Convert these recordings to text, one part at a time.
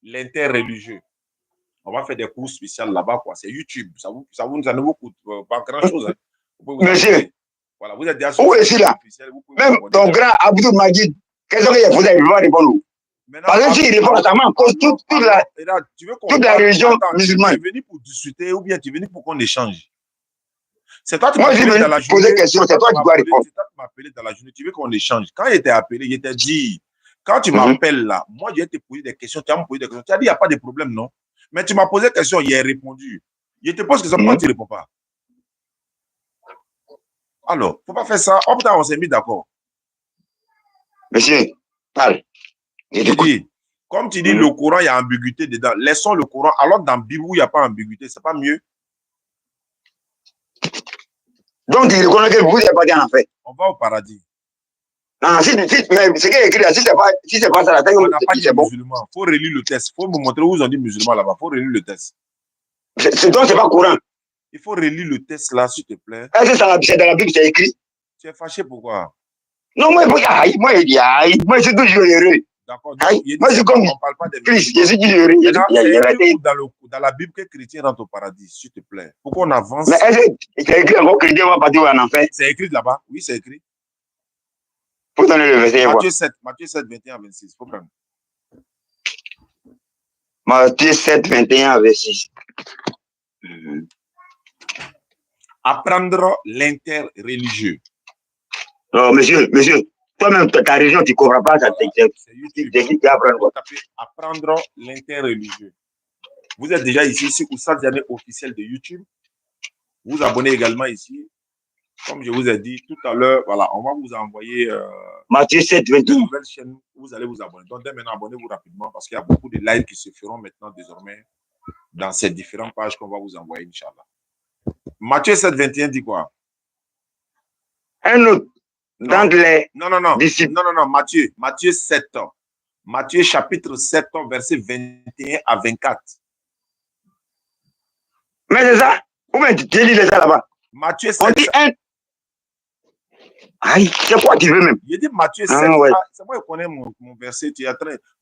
l'interreligieux. On va faire des cours spéciaux là-bas, quoi. C'est YouTube. Ça vous ne vous coûte pas grand-chose. Hein. Monsieur, voilà, vous êtes des où est-ce là? Même ton grand Abdou Majid, qu'est-ce qu'il a posé? Il va répondre. Parce que s'il répond à en cause toute la religion musulmane. Tu es venu pour discuter ou bien tu es venu pour qu'on échange? C'est toi qui m'as appelé dans la journée. Poser question, c'est toi qui dois répondre. C'est toi qui m'as appelé dans la journée. Tu veux qu'on échange? Quand il était appelé, il t'a dit, quand tu m'appelles là, moi je vais te poser des questions, tu vas me poser des questions. Tu as dit, il n'y a pas de problème, non? Mais tu m'as posé des questions, il a répondu. Je te pose question, pourquoi tu ne réponds pas? Alors, il ne faut pas faire ça. Oh putain, on s'est mis d'accord. Monsieur, parle. Comme tu dis, le Coran, il y a ambiguïté dedans. Laissons le Coran. Alors, dans la Bible, où il n'y a pas ambiguïté, c'est pas mieux? Donc, il reconnaît que vous n'êtes pas en enfer. On va au paradis. Non, mais c'est qui est écrit là, si c'est pas ça, la tête, on n'a pas dit musulman. Il faut relire le test. Il faut me montrer où ils ont dit musulman là-bas. Il faut relire le test. Donc, c'est pas courant. Il faut relire le test là, s'il te plaît. Est-ce que c'est dans la Bible, c'est écrit? Tu es fâché pourquoi? Non, moi, je suis toujours heureux. D'accord. Moi, c'est comme Christ, je suis toujours heureux. Dans la Bible, que chrétien rentre au paradis, s'il te plaît. Pourquoi on avance? Mais est-ce que c'est écrit encore chrétien va partir en enfer? C'est écrit là-bas? Oui, c'est écrit. Faut donner le verset. Matthieu 7, 21 à 26. Faut prendre. Matthieu 7, 21 à 26. Apprendre l'interreligieux. Oh, monsieur, toi-même, ta religion, tu ne comprends pas. C'est YouTube. Apprendre l'interreligieux. Vous êtes déjà ici, c'est Oustaz Diané officiel de YouTube. Vous abonnez également ici. Comme je vous ai dit tout à l'heure, voilà, on va vous envoyer Matthieu 7, 22. une nouvelle chaîne où vous allez vous abonner. Donc, dès maintenant, abonnez-vous rapidement parce qu'il y a beaucoup de lives qui se feront maintenant désormais dans ces différentes pages qu'on va vous envoyer, Inch'Allah. Matthieu 7, 21 dit quoi? Un autre. Dans les disciples. Non, Matthieu 7. Matthieu chapitre 7, verset 21 à 24. Mais c'est ça? Ou bien tu lis ça là-bas? Matthieu 7. On dit un. Aïe, c'est quoi tu veux même? Il dit Matthieu 7. Ouais. C'est moi qui connais mon verset.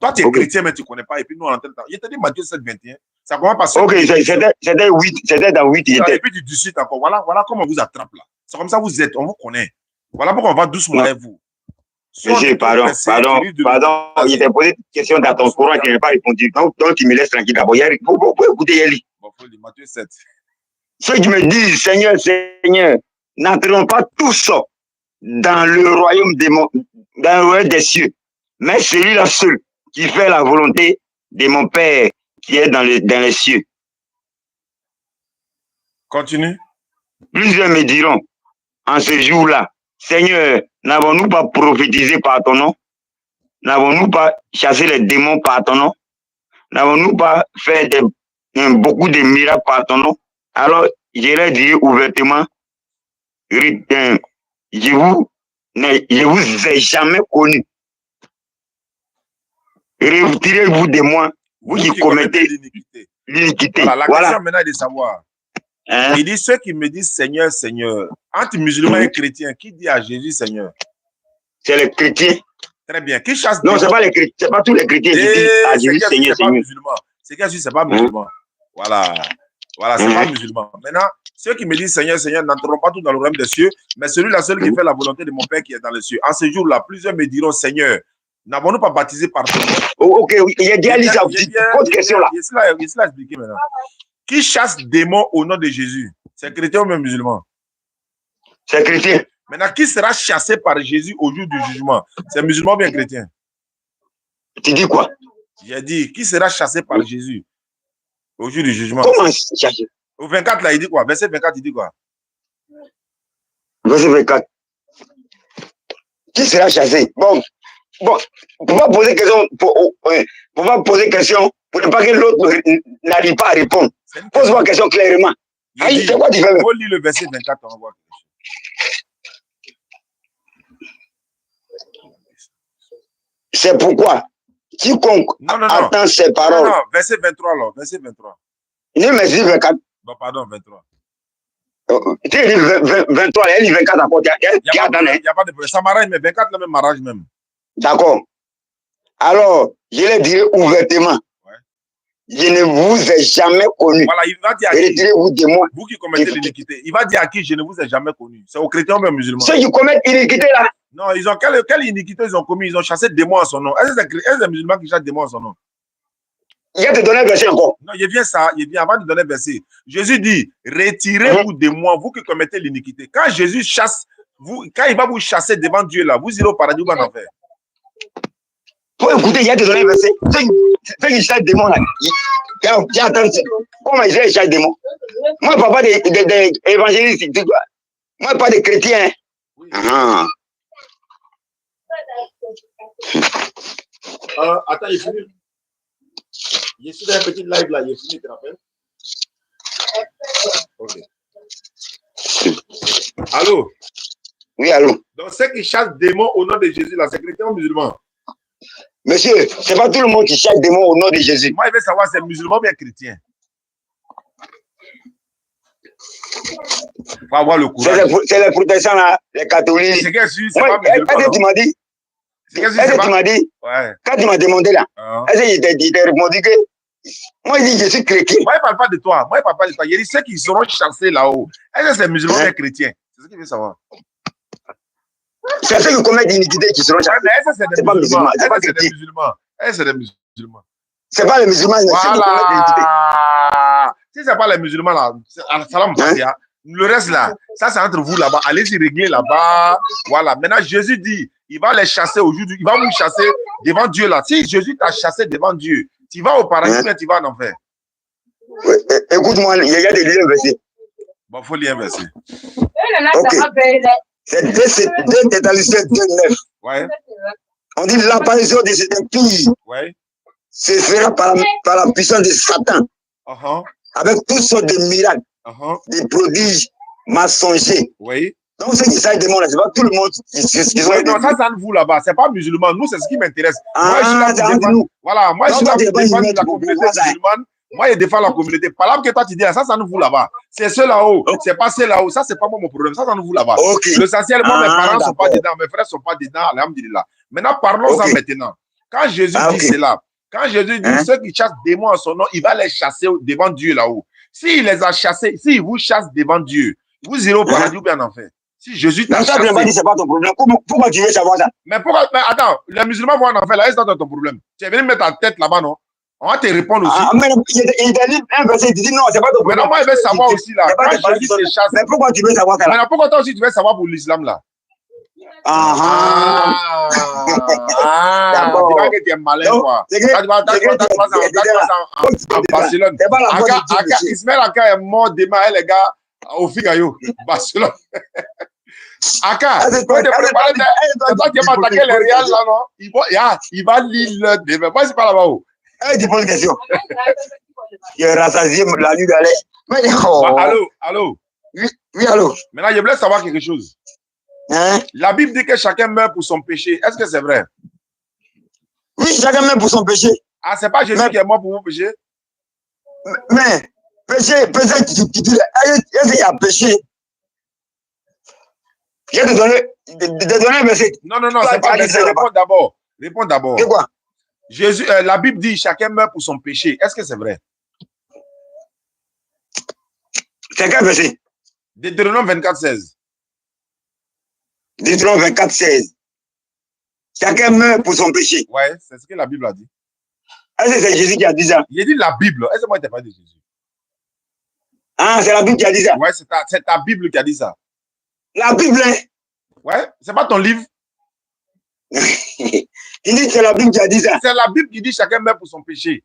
Toi, tu es chrétien, mais tu ne connais pas. Et puis nous, on entend. Il te dit Matthieu 7, 21. Ça commence par ça. Ok, c'était 8. C'était dans 8. Et puis tu discutes encore. Voilà comment on vous attrape là. C'est comme ça vous êtes. On vous connaît. Voilà pourquoi on va doucement avec vous. Monsieur, pardon. Il t'a posé une question dans ton courant qui n'a pas répondu. Donc, tu me laisses tranquille d'abord. Vous pouvez écouter Yali. Bon, faut lire Matthieu 7. Ceux qui me disent, Seigneur, n'entreront pas tous dans le royaume des cieux, mais celui-là seul qui fait la volonté de mon Père qui est dans les cieux. Continue. Plusieurs me diront, en ce jour-là, Seigneur, n'avons-nous pas prophétisé par ton nom? N'avons-nous pas chassé les démons par ton nom? N'avons-nous pas fait beaucoup de miracles par ton nom? Alors, je leur dirai ouvertement, je vous ai jamais connu. Retirez-vous de moi, vous qui commettez l'iniquité. Voilà, la question maintenant est de savoir. Il dit ceux qui me disent Seigneur, Seigneur. Entre musulmans et chrétiens, qui dit à Jésus Seigneur? C'est les chrétiens. Très bien. Qui chasse non, c'est pas les chrétiens, c'est pas tous les chrétiens qui disent à Jésus Seigneur, Seigneur. C'est que c'est pas musulman. Voilà, c'est pas musulman. Maintenant, ceux qui me disent Seigneur, Seigneur n'entreront pas tous dans le royaume des cieux, mais celui-là seul qui fait la volonté de mon Père qui est dans les cieux. En ce jour-là, plusieurs me diront Seigneur, n'avons-nous pas baptisé par ton nom? Ok, il y a déjà Lisa, autre question là. Il est expliqué maintenant. Qui chasse démons au nom de Jésus? C'est chrétien ou même musulman? C'est chrétien. Maintenant, qui sera chassé par Jésus au jour du jugement? C'est musulman ou bien chrétien? Tu dis quoi? J'ai dit, qui sera chassé par Jésus au jour du jugement? Comment chasser? Au 24, là, il dit quoi? Verset 24, il dit quoi? Verset 24. Qui sera chassé? Bon, pour pas poser question, pour pas poser question, pour ne pas que l'autre n'arrive pas à répondre. Pose-moi question clairement. Aïe, c'est quoi tu fais? Il faut lire le verset 24, on va voir. C'est pourquoi quiconque attend ses paroles. Non, verset 23 alors, verset 23. Non, mais c'est 24. Bon, pardon, 23. Tu dis 23, elle dit 24 à côté. Il n'y a pas de problème. Ça m'arrange, mais 24, le même m'arrange même. D'accord. Alors, je le dirai ouvertement. Ouais. je ne vous ai jamais connu. Voilà, il va dire à qui? Retirez-vous de moi. Vous qui commettez l'iniquité. Il va dire à qui? Je ne vous ai jamais connu. C'est aux chrétiens ou aux musulmans. Ceux qui commettent l'iniquité là. Non, ils ont quelle iniquité ils ont commis? Ils ont chassé des démons en son nom. Est-ce que c'est des musulmans qui chassent des démons en son nom? Il va te donner un verset encore. Non, il vient ça, il vient avant de donner le verset. Jésus dit, retirez-vous de moi, vous qui commettez l'iniquité. Quand Jésus chasse, quand il va vous chasser devant Dieu là, vous irez au paradis ou en enfer. Pour écouter, il va te donner un verset. Ceux qui chassent des démons là. Comment ils chassent des démons? Moi, je ne parle pas d'évangélistes. Moi, je parle de chrétiens. Oui. Attends, il finit. Je suis dans un petit live là, il est fini, tu te rappelles? Ok. Allô? Oui, allô? Donc, ceux qui chassent des démons au nom de Jésus, là, c'est chrétien ou musulman? Monsieur, ce n'est pas tout le monde qui chasse des démons au nom de Jésus. Moi, je veux savoir, c'est musulman ou bien chrétien? Il faut avoir le courage. C'est les protestants là, les catholiques. C'est que c'est pas musulman. Est-ce que tu m'as dit? Est-ce que tu m'as dit? Ouais. Quand tu m'as demandé là, est-ce que il t'a répondu que moi, il dit je suis chrétien. Moi, il ne parle pas de toi. Moi, il ne parle pas de toi. Il dit ceux qui seront chassés là-haut. Est-ce que c'est musulman ou chrétien? C'est ce qu'il veut savoir. C'est ceux qui commettent l'iniquité qui seront chassés. Est-ce que c'est des musulmans? Est-ce que c'est des musulmans? Est-ce que c'est des musulmans? C'est pas les musulmans, mais ceux qui commettent l'iniquité. Si ce n'est pas les musulmans là, salam pasia. Le reste là, ça c'est entre vous là-bas. Allez-y régler là-bas. Voilà. Maintenant, Jésus dit, il va les chasser aujourd'hui. Il va vous chasser devant Dieu là. Si Jésus t'a chassé devant Dieu, tu vas au paradis, mais tu vas en enfer. Écoute-moi, il y a des liens versés. Bon, il faut lire un verset. Okay. C'est 2 Thessaloniciens 2:9. Ouais. On dit l'apparition de cette fille. Ouais. Se fera par la puissance de Satan. Avec toutes sortes de miracles, des prodiges mensongers. Oui. Donc, ceux qui savent des mots, là, c'est pas tout le monde qui oui, non, ça, c'est entre vous là-bas. C'est pas musulman. Nous, c'est ce qui m'intéresse. Moi, je suis là pour défendre. Voilà, moi, je suis là pour défendre la communauté musulmane. Moi, je défends la communauté. Par là que toi, tu dis, ça, c'est entre vous là-bas. C'est ceux là-haut. C'est pas ceux là-haut. Ça, c'est pas moi mon problème. Ça, c'est entre vous là-bas. L'essentiel, moi, mes parents ne sont pas dedans. Mes frères ne sont pas dedans. Alhamdulillah. Maintenant, parlons-en maintenant. Quand Jésus dit cela, quand Jésus dit ceux qui chassent des démons en son nom, il va les chasser devant Dieu là-haut. S'il les a chassés, s'il vous chasse devant Dieu, vous irez au paradis ou bien en enfer. Si Jésus t'a chassé. C'est pas ton problème. Pourquoi tu veux savoir ça? Mais pourquoi? Mais attends, les musulmans vont en enfer là, c'est dans ton problème. Tu es venu mettre ta tête là-bas, non? On va te répondre aussi. Mais il t'a dit un verset, il dit non, c'est pas ton problème. Mais non, moi, je veux savoir aussi là. Quand Jésus te chasse. Mais pourquoi tu veux savoir ça? Mais pourquoi toi aussi tu veux savoir pour l'islam là? D'accord. Tu vois que tu es malin, quoi. Tu vas en Barcelone. Ismaël Aka est mort demain, les gars, au Figaro, Barcelone. Aka, tu vas attaquer les Real là, non? Il va lire le demain. Moi, c'est pas là-bas. Tu poses une question. Il est rassasié la nuit d'aller. Allô? Oui, allô? Maintenant, je voulais savoir quelque chose. La Bible dit que chacun meurt pour son péché. Est-ce que c'est vrai? Oui, chacun meurt pour son péché. Ah, c'est pas Jésus qui est mort pour vos péchés? Mais, péché, est-ce qu'il y a péché? Je vais te donner un verset. Non, c'est pas verset. Réponds d'abord. C'est quoi? Jésus, la Bible dit chacun meurt pour son péché. Est-ce que c'est vrai? C'est quel verset? Deutéronome 24:16. Deutéronome 24:16. Chacun meurt pour son péché. Ouais, c'est ce que la Bible a dit. Est-ce que c'est Jésus qui a dit ça? Il a dit la Bible. Est-ce que moi, je t'ai pas dit Jésus? Ah, c'est la Bible qui a dit ça? Ouais, c'est ta Bible qui a dit ça. La Bible, hein? Ouais, c'est pas ton livre. Il dit que c'est la Bible qui a dit ça. C'est la Bible qui dit chacun meurt pour son péché.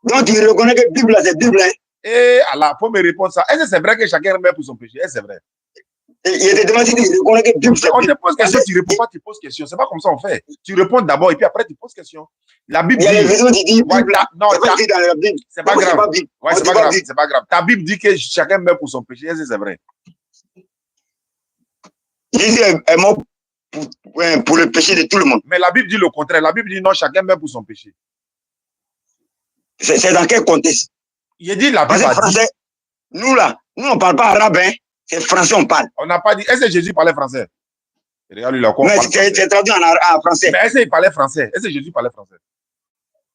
Donc tu reconnais que Bible, c'est Bible, hein? Et Allah, faut me répondre ça. Est-ce que c'est vrai que chacun meurt pour son péché? Est-ce que c'est vrai? Il te demande si tu reconnais que Bible, c'est on te pose question, tu réponds pas, tu poses question. C'est pas comme ça on fait. Tu réponds d'abord et puis après tu poses question. La Bible dit. Il y a les raisons qui disent Bible. Non, c'est pas dit dans la Bible. C'est pas grave. Ouais, c'est pas grave. C'est pas grave. Ta Bible dit que chacun meurt pour son péché. Est-ce que c'est vrai? Jésus est mort pour le péché de tout le monde. Mais la Bible dit le contraire. La Bible dit non, chacun meurt pour son péché. C'est dans quel contexte? Il dit la Bible. Français, nous là, nous on parle pas arabe, hein? C'est français on parle. On n'a pas dit. Est-ce que Jésus parlait français? Regarde lui là quoi. Mais c'est traduit en français. Mais est-ce qu'il parlait français? Est-ce que Jésus parlait français?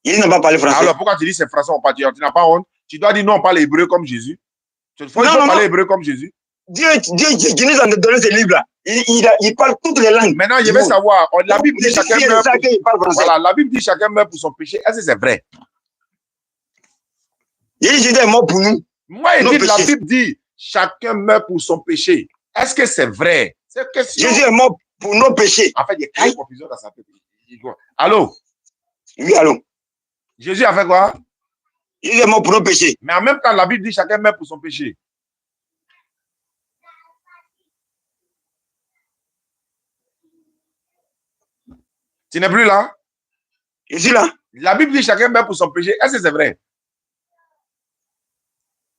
Il n'a pas parlé français. Alors pourquoi tu dis c'est français, on parle, tu n'as pas honte? Tu dois dire non, on parle hébreu comme Jésus. Il faut parler hébreu comme Jésus. Dieu nous a donné ce livre-là. Il parle toutes les langues. Maintenant, je vais savoir. La Bible dit chacun meurt. Voilà, la Bible dit chacun meurt pour son péché. Est-ce que c'est vrai? Jésus est mort pour nous. Moi, la Bible dit chacun meurt pour son péché. Est-ce que c'est vrai? C'est question. Jésus est mort pour nos péchés. En fait, il y a une confusion dans sa tête. Allô? Oui, allô? Jésus a fait quoi? Jésus est mort pour nos péchés. Mais en même temps, la Bible dit chacun meurt pour son péché. Tu n'es plus là? Je suis là. La Bible dit chacun meurt pour son péché. Est-ce que c'est vrai?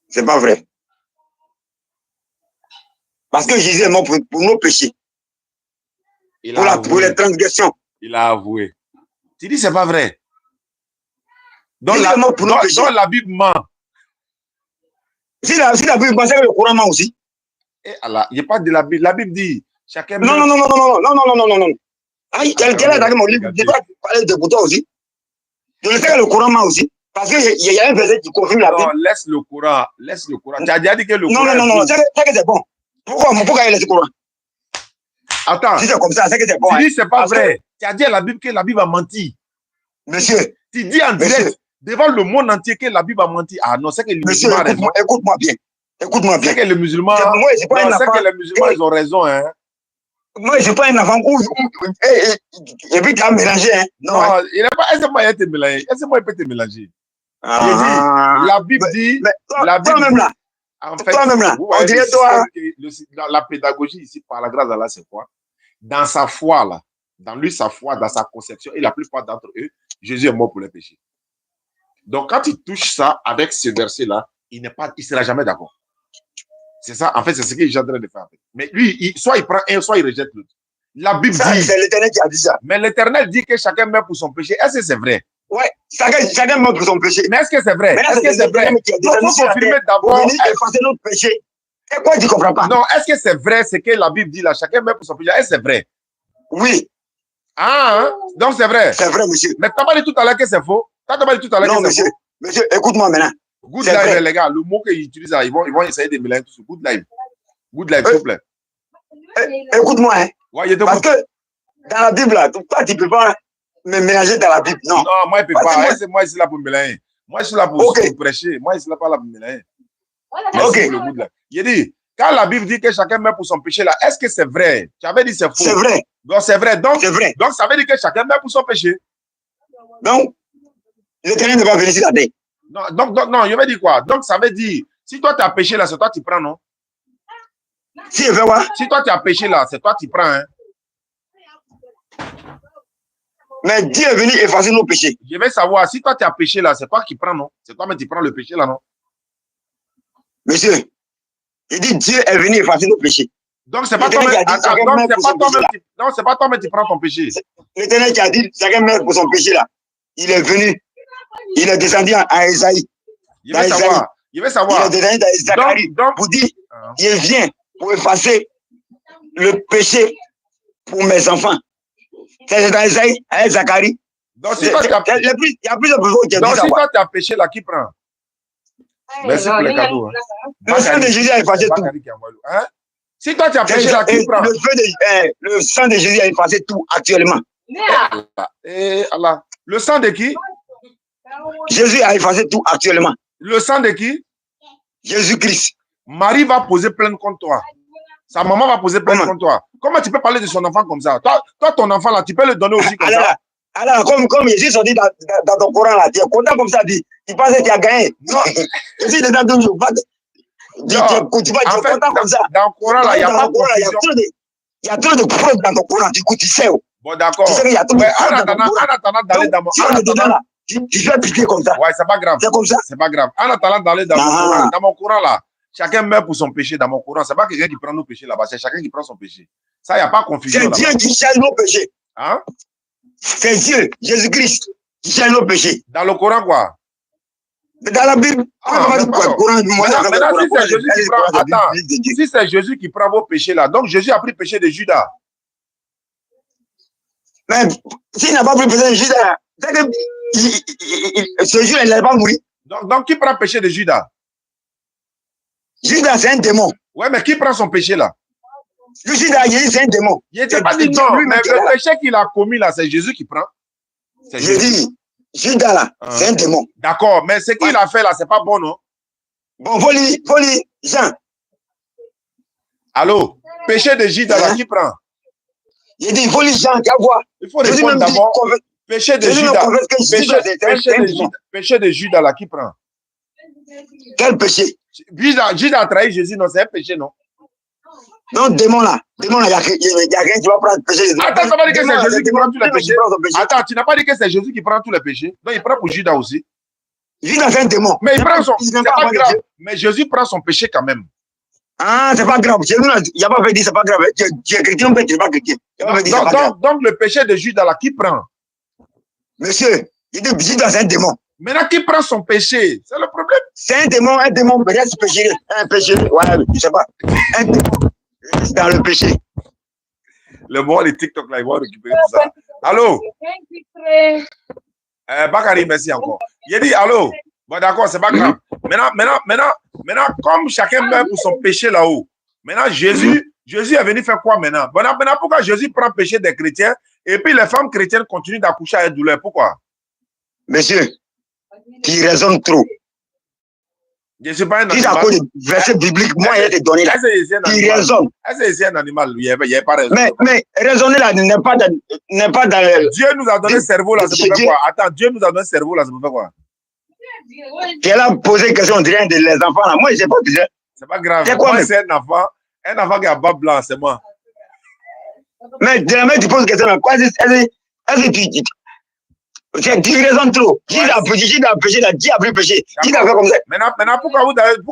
C'est pas vrai. Parce que Jésus est mort pour nos péchés. Pour les transgressions. Il a avoué. Tu dis c'est pas vrai. Donc la, la Bible ment. Si la Bible ment, c'est que le Coran ment aussi. Et Allah, il n'y a pas de la Bible. La Bible dit chacun meurt. Non. Quel est dans mon livre? Je dois parler de pour toi aussi. Je le sais que le Coran ment aussi. Parce qu'il y a un verset qui confirme la Bible. Non, laisse le Coran. Tu as déjà dit que le Coran. Non, c'est que c'est bon. Pourquoi il laisse le Coran? Attends. Si c'est comme ça, c'est que c'est bon. Tu dis c'est pas vrai. Tu as dit à la Bible que la Bible a menti. Monsieur. Tu dis en direct devant le monde entier que la Bible a menti. Ah non, c'est que les musulmans ont raison. Écoute-moi bien. C'est que les musulmans. C'est que les musulmans, ils ont raison, hein. Moi, je suis pas un enfant et puis tu as mélangé, hein. Non, il n'est pas. Est-ce que moi, il peut te mélanger? Est-ce que moi, il peut te mélanger? La Bible dit. Toi-même là. En fait, toi-même là. On dirait toi. La pédagogie ici, par la grâce d'Allah, c'est quoi? Dans sa foi, là, dans lui, sa foi, dans sa conception, et la plupart d'entre eux, Jésus est mort pour les péchés. Donc, quand il touche ça avec ce verset-là, il ne sera jamais d'accord. C'est ça, en fait, c'est ce qu'il est en train de faire. Mais lui, soit il prend un, soit il rejette l'autre. La Bible dit. C'est l'Éternel qui a dit ça. Mais l'Éternel dit que chacun meurt pour son péché. Est-ce que c'est vrai? Ouais, chacun meurt pour son péché. Mais est-ce que c'est vrai? Est-ce que c'est vrai? Il faut confirmer d'abord. Effacer notre péché. Et quoi, tu ne comprends pas? Non, est-ce que c'est vrai ce que la Bible dit là? Chacun meurt pour son péché. Est-ce que c'est vrai? Oui. Ah, hein? Donc c'est vrai. C'est vrai, monsieur. Mais tu n'as pas dit tout à l'heure que c'est faux. Tu n'as pas dit tout à l'heure que c'est faux. Monsieur, écoute-moi maintenant. Good life, les gars. Le mot qu'ils utilisent là, ils vont essayer de mélanger tout ça. Good life. Good life, s'il te plaît. Écoute-moi, hein. Ouais, parce que dans la Bible, là, toi, tu ne peux pas me mélanger dans la Bible. Non, moi, je ne peux pas. C'est moi ici là pour mélanger. Moi, je suis là pour prêcher. Moi, je suis là pas là pour mélanger. Merci pour le good life. Il dit, quand la Bible dit que chacun meurt pour son péché là, est-ce que c'est vrai? Tu avais dit c'est faux. C'est vrai. Donc, c'est vrai. Donc, ça veut dire que chacun meurt pour son péché. Donc, l'Éternel ne va venir sur la terre. Non, je vais dire quoi? Donc, ça veut dire, si toi, tu as péché là, c'est toi qui prends, non? Si toi, tu as péché là, c'est toi qui prends, hein? Mais Dieu est venu effacer nos péchés. Je vais savoir, si toi, tu as péché là, c'est toi qui prends, non? C'est toi, mais tu prends le péché là, non? Monsieur, il dit Dieu est venu effacer nos péchés. Donc, c'est pas toi, mais tu prends ton péché. L'Éternel qui a dit chacun meurt pour son péché là. Il est venu. Il est descendu à Esaïe. Je vais savoir. Il est descendu à Zacharie pour dire il vient pour effacer le péché pour mes enfants. C'est dans Esaïe, avec Zacharie. Donc, si toi, tu as péché. Il y a plusieurs personnes qui ont dit ça. Donc, si toi, tu as péché là, qui prend? Merci pour les cadeaux. Le sang de Jésus a effacé tout. Si toi, tu as péché là, qui prend? Le sang de Jésus a effacé tout actuellement. Allah. Le sang de qui? Jésus a effacé tout actuellement. Le sang de qui? Jésus-Christ. Marie va poser plainte contre toi. Sa maman va poser plainte contre toi. Comment tu peux parler de son enfant comme ça? Toi, ton enfant là, tu peux le donner aussi comme ça. Alors, comme Jésus dit dans ton Coran là, tu es content comme ça, tu penses que tu as gagné. Non. Jésus est dans ton jour. Tu es content comme ça. Dans le Coran là, il y a pas de il y a trop de preuves dans ton Coran. Du coup, tu sais. Bon, d'accord. Tu sais qu'il y a trop de preuves dans ton Coran. En attendant d'aller dans mon... Tu fais piquer comme ça. Ouais, c'est pas grave. C'est comme ça. C'est pas grave. En attendant d'aller dans mon Coran là, chacun meurt pour son péché dans mon Coran. C'est pas quelqu'un qui prend nos péchés là-bas, c'est chacun qui prend son péché. Ça, il n'y a pas de confusion. C'est Dieu qui change nos péchés. Hein? C'est Dieu, Jésus-Christ, qui change nos péchés. Dans le Coran, quoi? Dans la Bible. Si c'est Jésus qui prend vos péchés là, donc Jésus a pris le péché de Judas. Mais s'il n'a pas pris le péché de Judas, ce jour, il n'allait pas mourir. Donc, qui prend le péché de Judas? Judas, c'est un démon. Ouais, mais qui prend son péché là? Le Judas, c'est un démon. Il n'était pas dit non, mais le péché qu'il a commis là, c'est Jésus qui prend. Je dis, Judas là, c'est un démon. D'accord, mais ce qu'il a fait là, c'est pas bon, non? Bon, faut lire, Jean. Allô? Péché de Judas là, qui prend? Il dit, il faut lire Jean, tu vas voir. Il faut répondre d'abord. Péché de Judas. Péché de Judas là, qui prend? Quel péché? Judas a trahi Jésus, non? C'est un péché, non? Non, démon là, il y a rien qui va prendre le péché. Attends, ça va dire que c'est Jésus qui prend tous les péchés. Attends, tu n'as pas dit que c'est Jésus qui prend tous les péchés? Donc il prend pour Judas aussi. Judas c'est un démon. Mais il prend son. C'est pas grave. Mais Jésus prend son péché quand même. Ah, c'est pas grave. Il n'y a pas fait dire c'est pas grave. Tu es chrétien, mais tu n'es pas chrétien. Donc le péché de Judas là, qui prend? Monsieur, il dit Judas c'est un démon. Maintenant, qui prend son péché? C'est le problème. C'est un démon, peut-être péché. Un péché, ouais, je sais pas. Un démon. Dans le péché. Le mot, les TikTok là, ils vont récupérer tout ça. Allô? Bakary, merci encore. Il a dit allô? Bon, d'accord, c'est pas grave. Maintenant, comme chacun meurt pour son péché là-haut, maintenant, Jésus est venu faire quoi maintenant? Maintenant, pourquoi Jésus prend le péché des chrétiens et puis les femmes chrétiennes continuent d'accoucher avec douleur? Pourquoi? Monsieur, tu raisonnes trop. Je ne suis pas un animal. Si à cause du verset biblique, moi, il te donné là. Tu raisonnes. Est-ce que c'est un animal? Il n'y a pas raison. Mais raisonner là n'est pas dans le... Dieu nous a donné le cerveau là, c'est pour faire quoi? Attends, Dieu nous a donné le cerveau là, c'est pour faire quoi? Tu as posé une question, on dirait les enfants là. Moi, je ne sais pas déjà. C'est pas grave. C'est quoi, moi, c'est un enfant qui a bas blanc, c'est moi. Mais demain, tu poses une question là. Est-ce que tu raisonnes trop. Qui a péché là, qui a pris péché. Qui a fait comme ça. Maintenant, pourquoi vous avez ce que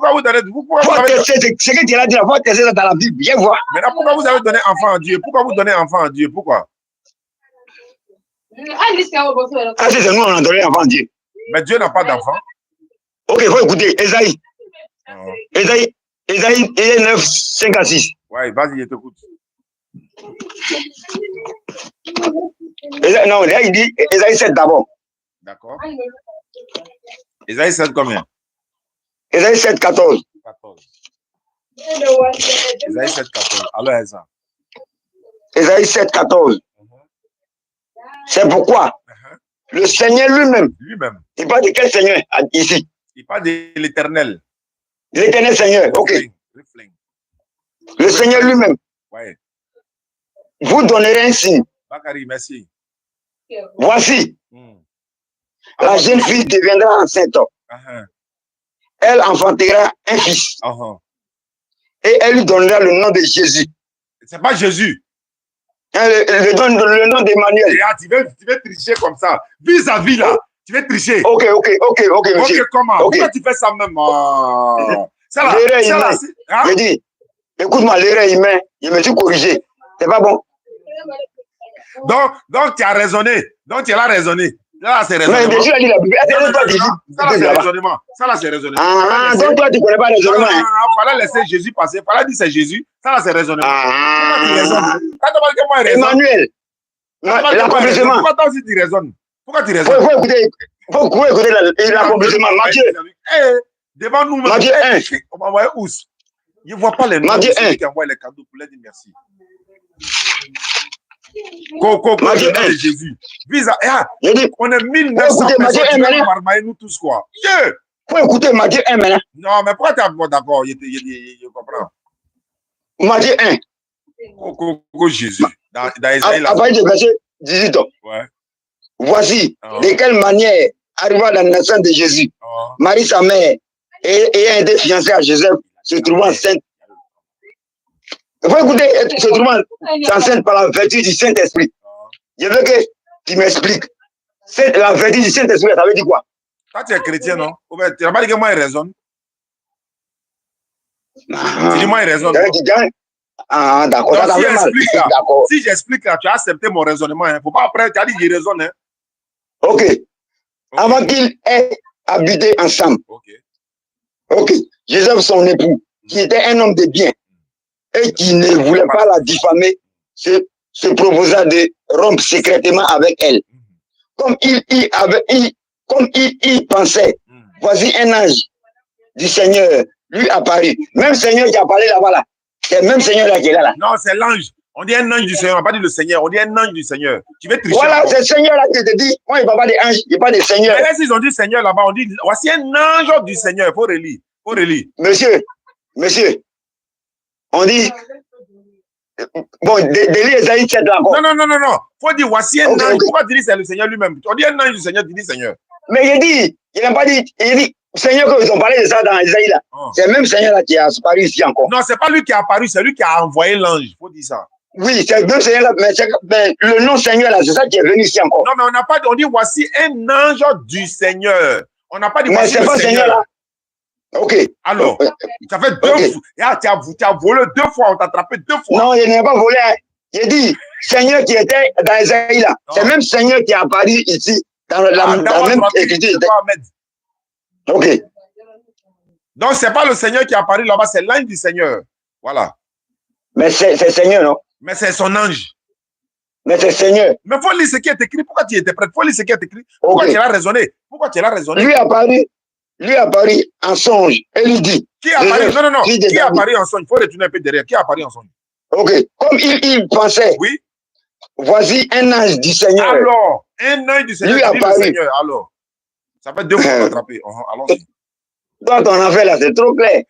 tu as dit, il faut tester ça dans la Bible. Viens voir. Maintenant, pourquoi vous avez donné enfant à Dieu? Pourquoi vous donnez enfant à Dieu? Pourquoi? Ah, c'est nous, on a donné enfant à Dieu. Mais Dieu n'a pas d'enfant. Ok, il faut écouter. Esaïe. Esaïe 9, 5 à 6. Ouais, vas-y, je t'écoute. Non, là, il dit Esaïe 7 d'abord. D'accord. Esaïe 7 combien? Esaïe 7, 14. Esaïe 7, 14. Alors, Esa. Esaïe 7, 14. C'est pourquoi le Seigneur lui-même. Il parle de quel Seigneur ici? Il parle de l'Éternel. L'Éternel Seigneur, ok. Le Seigneur lui-même. Ouais. Vous donnerez un signe. Bakary, merci. Voici, la jeune fille deviendra enceinte. Elle enfantera un fils. Et elle lui donnera le nom de Jésus. C'est pas Jésus. Elle donne le nom d'Emmanuel. Tu veux tricher comme ça. Vis-à-vis là, tu veux tricher. Ok, monsieur. Ok, comment? Pourquoi tu fais ça même? L'erreur humaine. Je dis, écoute-moi, l'erreur humaine, je me suis corrigé. C'est pas bon. Donc, tu as raisonné. Donc, tu as raisonné. Là, c'est raisonnement. Mais Jésus a dit la Bible. Ça, là, c'est raisonnement. Ça, là, c'est raisonnement. Ah, donc toi, tu ne connais pas le raisonnement. Il fallait laisser Jésus passer. Il fallait dire c'est Jésus. Ça, là, c'est raisonnement. Pourquoi tu raisonnes? Quand tu vois que moi, il raisonne. Emmanuel. L'accomplissement. Pourquoi toi aussi, tu raisonnes? Pourquoi tu raisonnes? Faut écouter l'accomplissement. Matthieu. Devant nous, Matthieu 1. On va envoyer où? Je ne vois pas les noms de ceux qui envoient les cadeaux pour leur dire merci. Matthieu 1. Jésus. Visa. On est 1900 personnes. Nous tous quoi. Faut écouter Matthieu 1 maintenant. Non, mais pourquoi tu es d'accord? Je comprends. Matthieu 1. Jésus. Dans Isaïe. À partir du verset 18. Ouais. Voici de quelle manière arriva la naissance de Jésus. Marie, sa mère, ayant été fiancée à Joseph, se trouvant enceinte. Il faut écouter, se trouvant enceinte par la vertu du Saint-Esprit. Je veux que tu m'expliques. La vertu du Saint-Esprit, ça veut dire quoi? Toi, tu es chrétien, non? Tu n'as pas dit que moi, il raisonne. Tu dis, moi, il raisonne. Ah, d'accord. Si j'explique là, tu as accepté mon raisonnement. Il ne faut pas après, tu as dit qu'il raisonne. Ok. Avant qu'ils aient habité ensemble. Ok. Joseph, son époux, qui était un homme de bien et qui ne voulait pas la diffamer, se proposa de rompre secrètement avec elle. comme il pensait, voici un ange du Seigneur lui apparu. Même Seigneur qui a parlé là-bas, là. C'est le même Seigneur là qui est là. Non, c'est l'ange. On dit un ange du Seigneur, on n'a pas dit le Seigneur, on dit un ange du Seigneur. Tu veux tricher voilà, encore. c'est le Seigneur là qui te dit. Moi, il ne parle pas d'ange, il parle de Seigneur. Mais là, s'ils ont dit Seigneur là-bas, on dit voici un ange du Seigneur. Il faut relire. Monsieur, on dit. Bon, délit Esaïe 7 là encore. Non. Faut dire voici un ange. Pourquoi tu dis c'est le Seigneur lui-même? On dit un ange du Seigneur, tu dis Seigneur. Mais il n'a pas dit, il dit, Seigneur, quand ils ont parlé de ça dans Esaïe là, c'est le même Seigneur là qui a apparu ici encore. Non, c'est pas lui qui est apparu, c'est lui qui a envoyé l'ange. Faut dire ça. Oui, c'est le même Seigneur là, mais le nom Seigneur là, c'est ça qui est venu ici encore. Non, mais on n'a pas dit, on dit voici un ange du Seigneur. On n'a pas dit voici le Seigneur là. Ok. Alors, ça fait deux fois. Ah, tu as volé 2 fois, on t'a attrapé 2 fois. Non, je n'ai pas volé. Hein. J'ai dit, Seigneur qui était dans Esaïe là, c'est le même Seigneur qui est apparu ici, dans la même écriture. Ok. Donc, ce n'est pas le Seigneur qui est apparu là-bas, c'est l'ange du Seigneur. Voilà. Mais c'est Seigneur, non? Mais c'est son ange. Mais c'est Seigneur. Mais il faut lire ce qui est écrit. Pourquoi tu étais prêt? Il faut lire ce qui est écrit. Pourquoi tu l'as raisonné? Lui est apparu en songe. Et lui dit. Qui est apparu? Non. Qui est apparu en songe? Il faut retourner un peu derrière. Qui est apparu en songe? Ok. Comme il pensait. Oui. Voici un ange du Seigneur. Alors, un ange du Seigneur. Lui apparu. Le Seigneur. Alors, ça fait 2 fois attrapé. Allons-y. Toi, ton affaire là, c'est trop clair.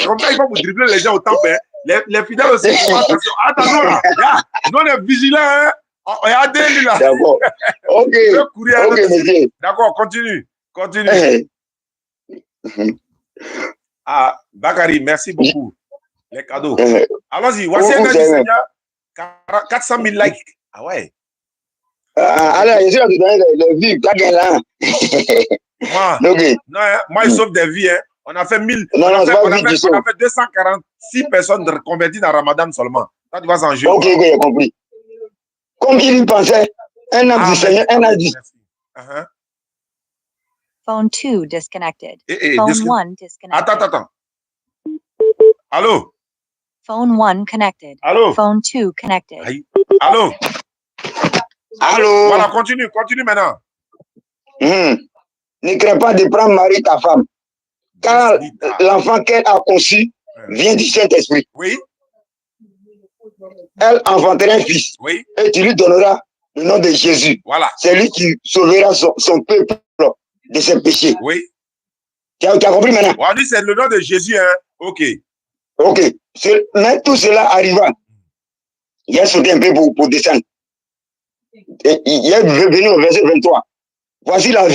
Comme ça, il faut vous dribbler les gens au temple. Hein. Les fidèles aussi. Attention là. Nous, on est vigilants. Hein. Regardez-lui là. D'accord. Ok. Monsieur. D'accord, continue. Bakary, merci beaucoup. Les cadeaux. Allons-y. Voici un ange du Seigneur. 400 000 likes. Ah ouais. Alors, je suis en train de donner le vues. T'as gagné là. Moi, il sauve des vies. Hein. On a fait 1000. On a fait 246 personnes converties dans Ramadan seulement. Toi, tu vas s'en jouer. Ok, j'ai compris. Comme il pensait, un homme du Seigneur, un homme du Seigneur. Phone 2 disconnected. Phone 1 disconnected. Attends. Allô? Phone 1 connected. Allô? Phone 2 connected. Allô? Allô? Voilà, continue maintenant. Ne crains pas de prendre Marie, ta femme, car l'enfant qu'elle a conçu vient du Saint-Esprit. Oui. Elle enfantera un fils. Oui. Et tu lui donneras le nom de Jésus. Voilà. C'est lui qui sauvera son peuple de ses péchés. Oui. Tu as compris maintenant? Oui, c'est le nom de Jésus, hein. Ok. Mais tout cela arriva. Il a sauté un peu pour descendre. Il est venu au verset 23. Voici la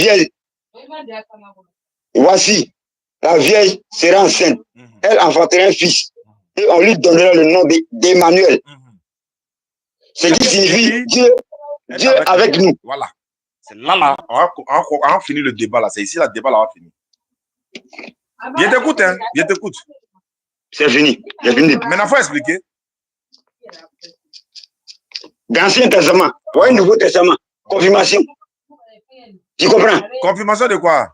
vieille sera enceinte. Elle enfantera un fils. Et on lui donnera le nom d'Emmanuel. Ce qui signifie Dieu avec nous. Voilà. C'est là, on va finir le débat là. C'est ici, le débat là, on va finir. Je t'écoute. C'est fini. Maintenant, il faut expliquer. D'Ancien Testament, ouais, Nouveau Testament, confirmation. Tu comprends? Confirmation de quoi?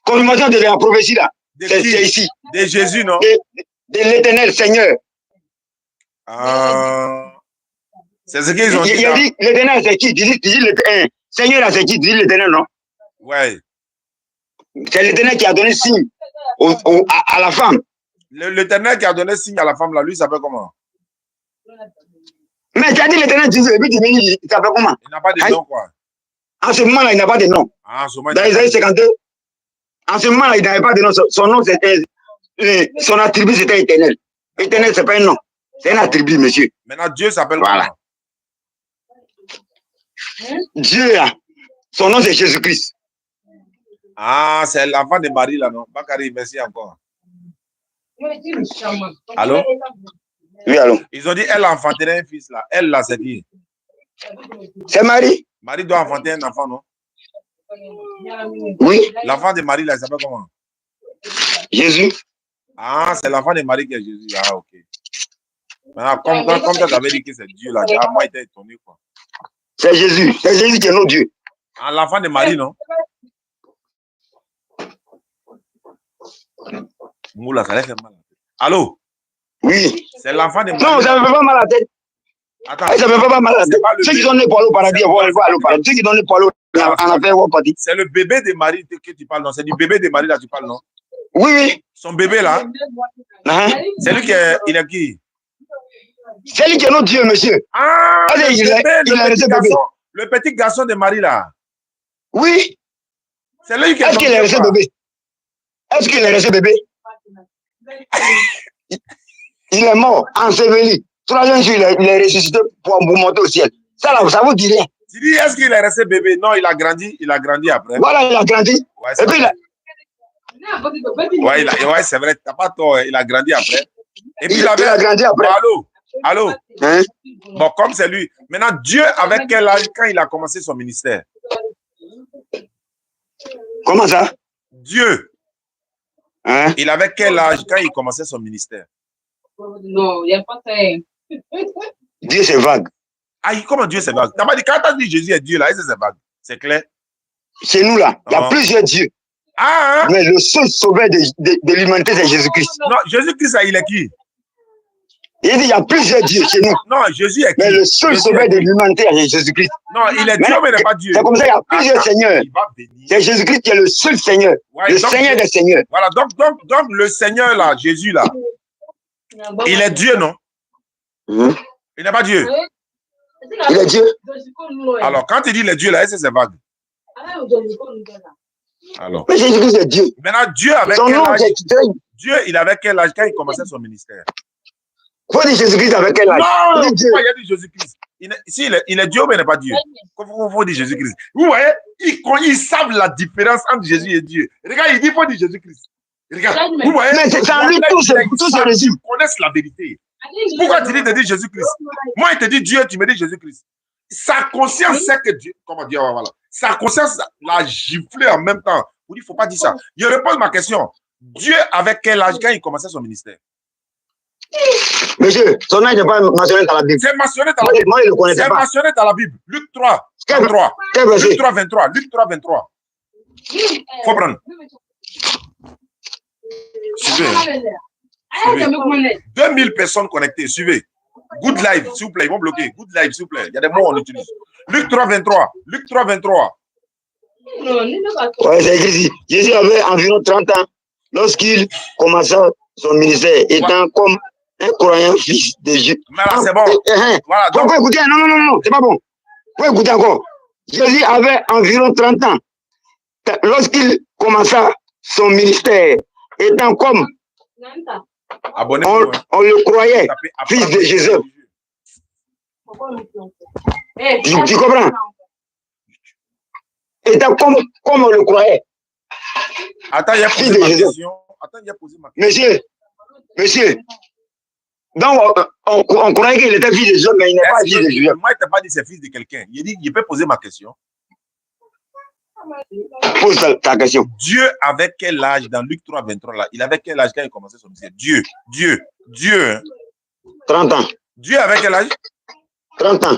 Confirmation de la prophétie là. C'est ici. De Jésus, non? De l'Éternel Seigneur. C'est ce qu'ils ont dit. Il a dit l'Éternel, c'est qui? Tu dis l'Éternel. Seigneur là, c'est qui? Tu dis l'Éternel, non? Ouais. C'est l'Éternel qui a donné signe à la femme. L'Éternel qui a donné signe à la femme là, lui, il s'appelle comment? Mais tu as dit l'Éternel Jésus, et puis tu me dis, il s'appelle comment? Il n'a pas de nom, quoi. En ce moment-là, il n'a pas de nom. Dans Isaïe 52, en ce moment-là, il n'avait pas de nom. Son nom, c'était. Son attribut, c'était éternel. Éternel, ce n'est pas un nom. C'est un attribut, monsieur. Maintenant, Dieu s'appelle comment? Dieu, son nom, c'est Jésus-Christ. Ah, c'est l'enfant de Marie, là, non? Bakary, merci encore. Allô? Oui, allô? Ils ont dit, elle a enfanté un fils, là. Elle, là, c'est qui? C'est Marie. Marie doit enfanter un enfant, non? Oui. L'enfant de Marie, là, il s'appelle comment? Jésus. Ah, c'est l'enfant de Marie qui est Jésus. Ah, ok. Maintenant, comme tu avais dit que c'est Dieu, là, moi, j'étais étonné, quoi. C'est Jésus. C'est Jésus qui est notre Dieu. Ah, l'enfant de Marie, non? Moula, ça l'a fait mal. Allô? Oui. C'est l'enfant de Marie. Non, ça ne fait pas mal à la tête. Attends. Ça ne fait pas mal. Ceux qui sont nés pour aller au paradis, vont aller au paradis. Ceux qui sont nés pour aller en affaire, vont partir. C'est le bébé de Marie que tu parles, non? C'est du bébé de Marie là, tu parles, non? Oui, oui. Son bébé là, c'est lui qui est, il est qui? C'est lui qui est notre Dieu, monsieur. Ah, le petit bébé. garçon de Marie là. Oui. C'est lui qui est. Est-ce qu'il est resté bébé? Est-ce qu'il est resté bébé? Il est mort, enseveli. 3e jour, il est ressuscité pour monter au ciel. Ça, là, ça vous dit rien. Tu dis, est-ce qu'il est resté bébé? Non, il a grandi après. Voilà, il a grandi. Ouais, et puis, ouais, c'est vrai, t'as pas tort, il a grandi après. Et puis, il a grandi après. Bon, allô? Hein? Bon, comme c'est lui. Maintenant, Dieu, avec quel âge quand il a commencé son ministère? Comment ça? Dieu. Hein? Il avait quel âge quand il commençait son ministère? Non, il n'y a pas de... Dieu, c'est vague. Ah, comment Dieu, c'est vague? T'as pas dit, quand t'as dit Jésus est Dieu, là, est-ce que c'est vague? C'est clair? Chez nous, là, il y a plusieurs dieux. Ah, hein? Mais le seul sauveur de l'humanité, c'est Jésus-Christ. Non, Jésus-Christ, il est qui? Il dit, il y a plusieurs dieux chez nous. Non, Jésus est qui? Mais le seul sauveur de l'humanité, c'est Jésus-Christ. Non, il est Dieu, mais il n'est pas Dieu. C'est comme ça, il y a plusieurs seigneurs. C'est Jésus-Christ qui est le seul Seigneur. Ouais, le Seigneur des seigneurs. Voilà, donc le Seigneur, là, Jésus, là, il est Dieu, non? Il n'est pas Dieu. Il est Dieu. Alors, quand tu dis le Dieu, là, est-ce que c'est vague? Alors. Mais Jésus-Christ est Dieu. Maintenant, Dieu avait son quel nom, âge? Dieu, il avait quel âge quand il commençait son ministère? Faut dire Jésus-Christ avec quel âge? Non, pourquoi il a dit Jésus-Christ? Il est Dieu, mais il n'est pas Dieu. Il faut dire Jésus-Christ. Vous voyez, ils savent la différence entre Jésus et Dieu. Regarde, il dit qu'il faut dire Jésus-Christ. Regarde, vous voyez, mais c'est en lui tout se résume. Ils connaissent la vérité. Pourquoi tu dis de dire Jésus-Christ? Moi, il te dit Dieu, tu me dis Jésus-Christ. Sa conscience sait que Dieu, comment dire, voilà. Sa conscience l'a giflé en même temps. Vous dites, il ne faut pas dire ça. Je repose ma question. Dieu avait quel âge quand il commençait son ministère? Monsieur, son âge n'est pas mentionné dans la Bible. C'est mentionné dans la Bible. Moi, je le connaissais pas. C'est mentionné dans la Bible. Luc 3, 23. Luc 3, 23. Luc 3, 23. Faut prendre. Suivez. 2000 personnes connectées. Suivez. Good live, s'il vous plaît. Ils vont bloquer. Good live, s'il vous plaît. Il y a des mots on utilise. Luc 3, 23. Luc 3, 23. Ouais, c'est écrit ici. Jésus avait environ 30 ans lorsqu'il commença son ministère, étant comme un croyant fils de Dieu. Mais là, c'est bon. Voilà, donc... Faut écouter. Non, c'est pas bon. Faut écouter encore. Jésus avait environ 30 ans lorsqu'il commença son ministère, étant comme on le croyait fils de Jésus. Tu comprends? Étant comme on le croyait. Attends, il y a posé ma question. Monsieur. Donc, on croyait qu'il était fils de Jésus, mais il n'est pas fils de Jésus. Moi, il t'a pas dit c'est fils de quelqu'un. Il dit, il peut poser ma question. Pose ta question. Dieu avait quel âge dans Luc 3, 23 là? Il avait quel âge quand il commençait son ministère? Dieu. 30 ans. Dieu avait quel âge? 30 ans.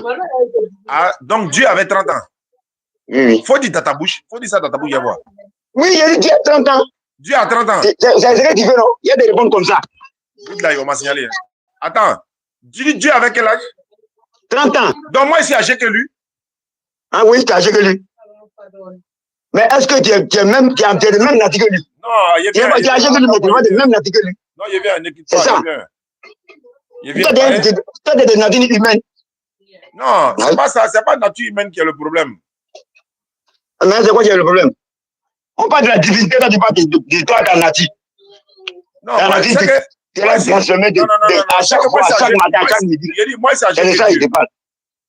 Ah, donc Dieu avait 30 ans. Oui. Faut dire dans ta bouche. Faut dire ça dans ta bouche, y avoir. Oui, il a dit Dieu a 30 ans. Dieu a 30 ans. C'est ce que tu veux, non? Il y a des réponses comme ça. Là, on m'a signalé. Attends. Tu dis Dieu avait quel âge? 30 ans. Donc moi, je suis âgé que lui. Ah oui, tu es âgé que lui. Mais est-ce que tu es de même nature que lui? Non, il est âgé que lui, mais tu es de même nature que lui. Non, il vient un équipe. C'est ça. Toi, tu es de nature humaine. Non, c'est pas ça. C'est pas la nature humaine qui est le problème. Mais c'est quoi qui est le problème? On parle de la divinité, là, tu parles de toi, ta nature. Non, ta nature, tu es transformé à chaque fois, à chaque matin, à chaque midi. Moi, c'est âgé que Dieu.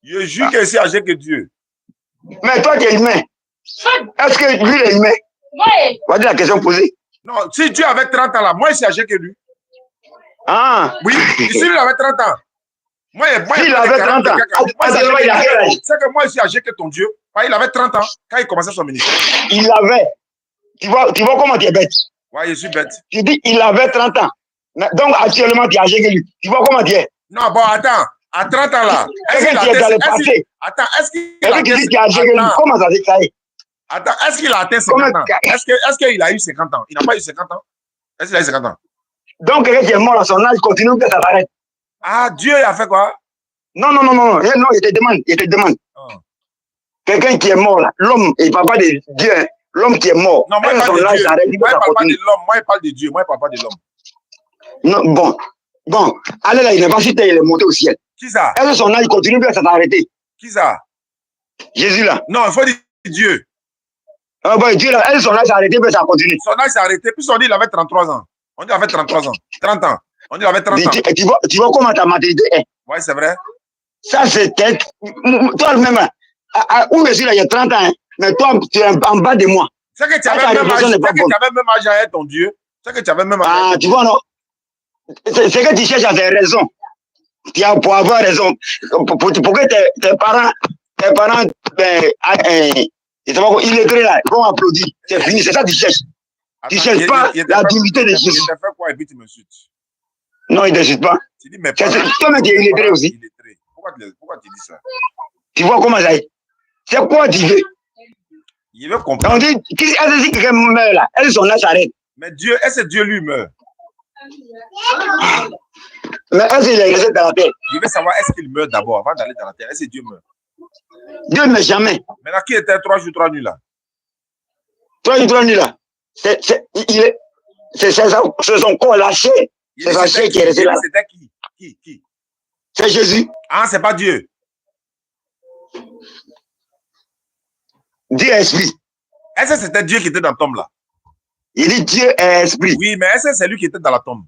Je jure que c'est âgé que Dieu. Mais toi, tu es humain. Est-ce que lui est humain? Oui. Voilà la question posée. Non, si Dieu avait 30 ans là, moi, je suis âgé que lui. Ah. Oui, si lui avait 30 ans. Moi, il avait 30 ans. C'est que moi, je suis âgé que ton Dieu. Il avait 30 ans quand il commençait son ministère. Il avait. Tu vois comment tu es bête? Oui, je suis bête. Tu dis il avait 30 ans. Donc, actuellement, tu es âgé que lui. Tu vois comment tu es? Non, bon, attends. À 30 ans là. Est-ce que tu es dans le passé? Attends, est-ce qu'il a âgé que lui? Comment ça s'est créé? Attends, est-ce qu'il a atteint 50 ans? Est-ce qu'il a eu 50 ans? Il n'a pas eu 50 ans? Est-ce qu'il a eu 50 ans? Donc, quelqu'un qui est mort à son âge continue que ça s'arrête. Ah, Dieu a fait quoi? Non, il te demande. Quelqu'un qui est mort là, l'homme, il ne parle pas de Dieu, hein. L'homme qui est mort. Non, moi, je parle de Dieu. Moi, je parle pas de l'homme. Non, bon, allez là, il n'est pas cité, il est monté au ciel. Qui ça? Est-ce que son âge continue bien, ça t'a arrêté? Qui ça? Jésus là. Non, il faut dire Dieu. Ah bon, Dieu là, est-ce que son âge s'est arrêté, mais ça continue? Son âge s'est arrêté, puis on dit qu'il avait 33 ans. On dit qu'il avait 33 ans. 30 ans. On dit qu'il avait 30 ans. Tu vois comment ta maternité est? Oui, c'est vrai. Ça, c'est toi-même. Où je suis là, il y a 30 ans, hein, mais toi, tu es en bas de moi. C'est que tu avais même âge avec ton Dieu. C'est que tu avais même âge. Ah, tu vois, non? C'est que tu cherches à tes raisons. Tu as pour avoir raison. Pour que tes parents, illettrés là, vont applaudir. C'est fini, c'est ça que tu cherches. Tu ne cherches pas la dignité de Jésus. Il t'a fait quoi et puis tu me chutes? Non, il ne te chute pas. Tu dis, mais toi-même, tu es illettré aussi. Pourquoi tu dis ça? Tu vois comment ça est? C'est quoi tu veux? Il veut comprendre. On dit, est-ce que quelqu'un meurt là? Est-ce que son âge s'arrête? Mais Dieu, est-ce que Dieu lui meurt? Mais est-ce qu'il est resté dans la terre? Je veux savoir, est-ce qu'il meurt d'abord avant d'aller dans la terre? Est-ce que Dieu meurt? Dieu ne meurt jamais. Maintenant, qui était 3 jours, 3 nuits là? 3 jours, 3 nuits là. C'est son corps lâché. C'est sa chair qui est restée là. C'était qui? C'est Jésus. Ah, c'est pas Dieu. Dieu est esprit. Est-ce que c'était Dieu qui était dans la tombe là? Il dit Dieu est esprit. Oui, mais est-ce que c'est lui qui était dans la tombe?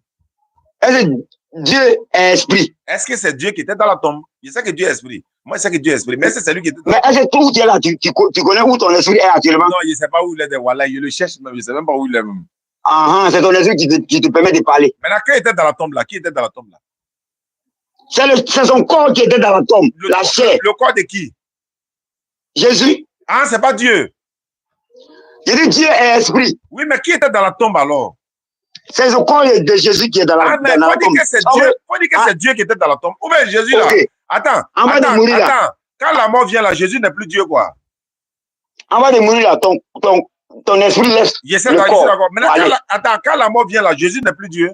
Est-ce que Dieu est esprit? Est-ce que c'est Dieu qui était dans la tombe? Je sais que Dieu est esprit. Moi, je sais que Dieu est esprit. Mais est-ce que c'est lui qui était dans la tombe? Mais est-ce que tout tu es là, tu connais où ton esprit est actuellement? Non, je ne sais pas où il est. Voilà, je le cherche même. Je ne sais même pas où il est même. Ah, c'est ton esprit qui te permet de parler. Maintenant, qui était dans la tombe là? Qui était dans la tombe là? C'est son corps qui était dans la tombe. La chair. Le corps de qui? Jésus. Ah, c'est pas Dieu. Il dit Dieu est esprit. Oui, mais qui était dans la tombe alors? C'est le corps de Jésus qui est dans la tombe. Ah, mais il faut dire que c'est Dieu. Faut dire que c'est Dieu qui était dans la tombe. Ou bien Jésus là. Attends. Quand la mort vient là, Jésus n'est plus Dieu quoi. Avant de mourir là, ton esprit laisse le corps. Maintenant, quand la mort vient là, Jésus n'est plus Dieu.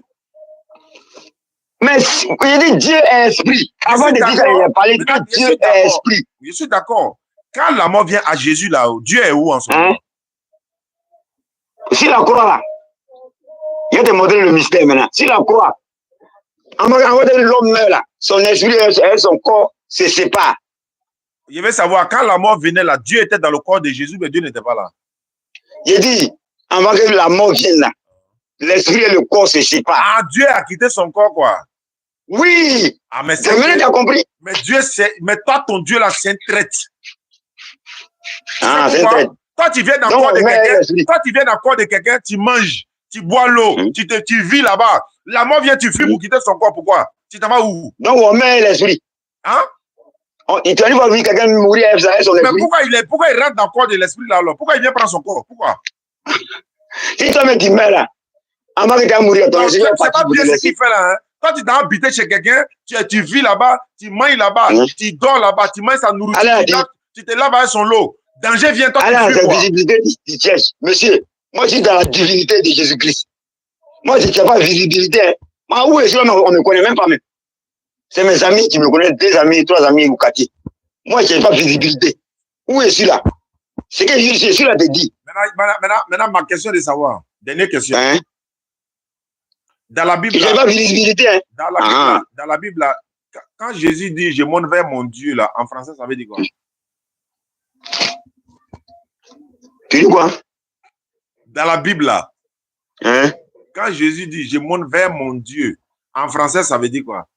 Mais il dit Dieu est esprit. Avant de dire ça, il a parlé que Dieu est esprit. Je suis d'accord. Quand la mort vient à Jésus là, Dieu est où en ce moment? Si la croix là, je vais te montrer le mystère maintenant. Si la croix, avant de l'homme meurt là, son esprit et son corps se séparent. Je veux savoir, quand la mort venait là, Dieu était dans le corps de Jésus, mais Dieu n'était pas là. Il dit, avant que la mort vienne là, l'esprit et le corps se séparent. Ah, Dieu a quitté son corps quoi. Oui. Ah, mais c'est vrai, tu as compris. Mais Dieu, mais toi, ton Dieu là, c'est un traître. Ah, c'est un traître. Toi, tu viens dans le corps de quelqu'un. Toi, tu viens dans le corps de quelqu'un, tu manges, tu bois l'eau, tu vis là-bas. La mort vient, tu fuis pour quitter son corps. Pourquoi? Tu t'en vas où? Donc, on met l'esprit. Hein? Tu arrives à voir quelqu'un mourir avec son esprit. Mais pourquoi il rentre dans le corps de l'esprit là alors? Pourquoi il vient prendre son corps? Pourquoi? Si toi-même tu meurs là, avant que tu aies mourir, ton esprit c'est pas bien ce qu'il fait là. Hein? Toi, tu t'as habité chez quelqu'un, tu vis là-bas, tu manges là-bas, tu dors là-bas, tu manges sa nourriture, tu te laves avec son lot. Danger vient, toi, tu fuis quoi? Visibilité, tu cherches. Monsieur, moi, je suis dans la divinité de Jésus-Christ. Moi, je n'ai pas de visibilité. Hein. Moi, où est-ce que on ne me connaît même pas même? C'est mes amis qui me connaissent, 2 amis, 3 amis au quartier. Moi, je n'ai pas de visibilité. Où est-ce là? C'est que je suis là, te dit. Maintenant, ma question est de savoir. Dernière question. Hein? Dans la Bible, je n'ai pas de visibilité. Hein? Dans la Bible, là, quand Jésus dit je monte vers mon Dieu, là, en français, ça veut dire quoi? Tu dis quoi? Dans la Bible, là, hein? Quand Jésus dit je monte vers mon Dieu, en français, ça veut dire quoi?